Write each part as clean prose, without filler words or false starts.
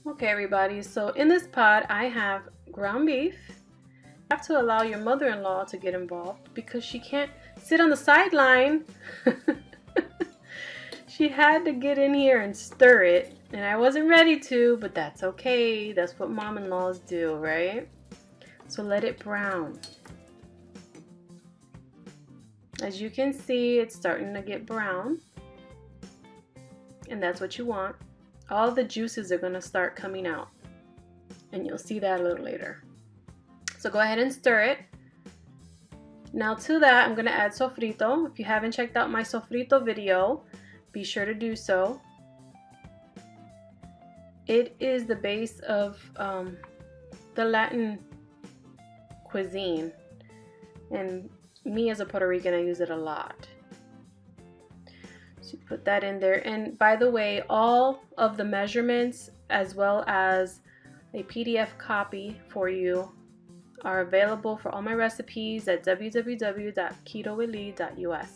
Okay, everybody, so in this pot I have ground beef. You have to allow your mother-in-law to get involved because she can't sit on the sideline. She had to get in here and stir it, and I wasn't ready to, but that's okay. That's what mom-in-laws do, right? So let it brown. As you can see, it's starting to get brown, and that's what you want. All the juices are going to start coming out, and you'll see that a little later. So go ahead and stir it. Now to that, I'm going to add sofrito. If you haven't checked out my sofrito video, be sure to do so. It is the base of the Latin cuisine, and me as a Puerto Rican, I use it a lot. So put that in there, and by the way, all of the measurements as well as a PDF copy for you are available for all my recipes at www.ketoelite.us.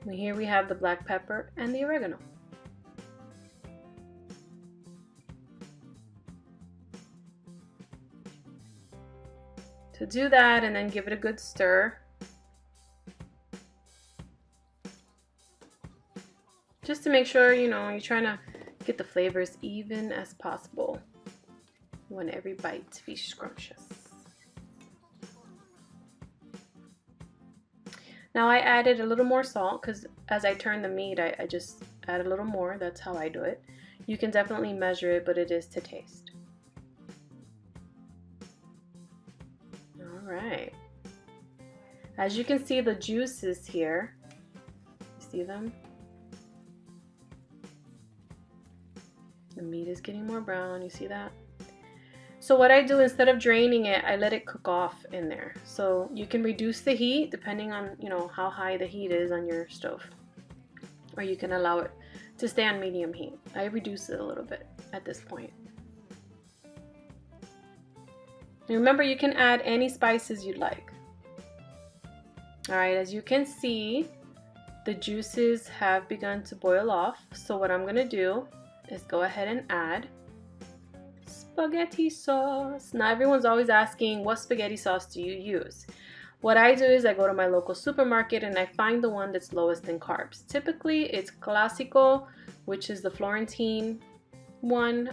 Here we have the black pepper and the oregano. To do that, and then give it a good stir. Just to make sure, you know, you're trying to get the flavors even as possible. You want every bite to be scrumptious. Now I added a little more salt because as I turn the meat, I just add a little more. That's how I do it. You can definitely measure it, but it is to taste. All right. As you can see, the juices here, you see them? The meat is getting more brown, you see that? So what I do, instead of draining it, I let it cook off in there. So you can reduce the heat depending on, you know, how high the heat is on your stove. Or you can allow it to stay on medium heat. I reduce it a little bit at this point. And remember, you can add any spices you'd like. Alright, as you can see, the juices have begun to boil off. So what I'm going to do is go ahead and add spaghetti sauce. Now everyone's always asking, what spaghetti sauce do you use? What I do is I go to my local supermarket and I find the one that's lowest in carbs. Typically it's Classico, which is the Florentine one,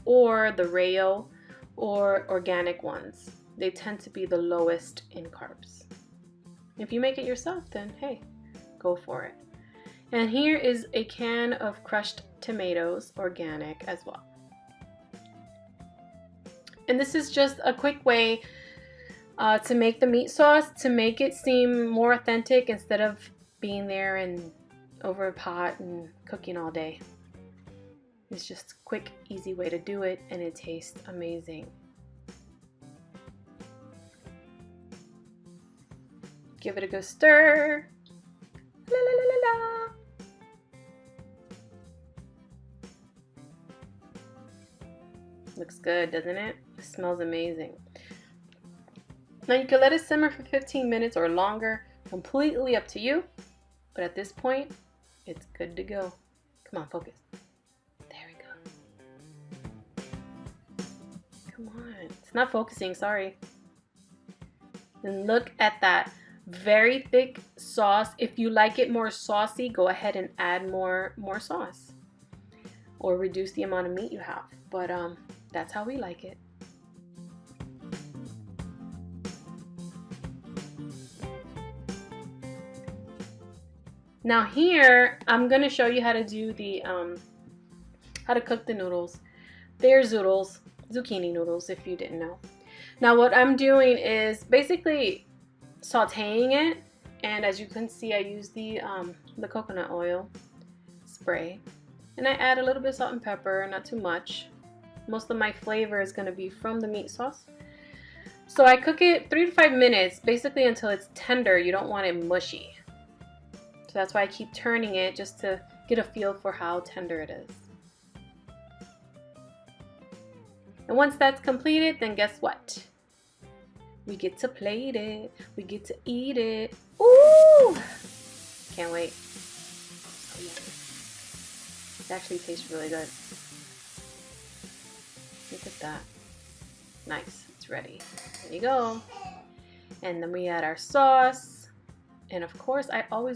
or the Rayo, or organic ones. They tend to be the lowest in carbs. If you make it yourself, then hey, go for it. And here is a can of crushed tomatoes, organic as well. And this is just a quick way to make the meat sauce, to make it seem more authentic instead of being there and over a pot and cooking all day. It's just a quick, easy way to do it, and it tastes amazing. Give it a good stir. La, la, la, la, la. Looks good, doesn't it? It smells amazing. Now you can let it simmer for 15 minutes or longer, completely up to you. But at this point, it's good to go. Come on, focus. There we go. Come on. It's not focusing, sorry. And look at that. Very thick sauce. If you like it more saucy, go ahead and add more sauce. Or reduce the amount of meat you have. But that's how we like it. Now here, I'm gonna show you how to do the how to cook the noodles. They're zoodles, zucchini noodles, if you didn't know. Now what I'm doing is basically sauteing it, and as you can see, I use the coconut oil spray, and I add a little bit of salt and pepper, not too much. Most of my flavor is going to be from the meat sauce. So I cook it 3 to 5 minutes, basically until it's tender. You don't want it mushy. So that's why I keep turning it, just to get a feel for how tender it is. And once that's completed, then guess what? We get to plate it. We get to eat it. Ooh! Can't wait. Oh, yeah. It actually tastes really good. Look at that. Nice, it's ready. There you go. And then we add our sauce. And of course, I always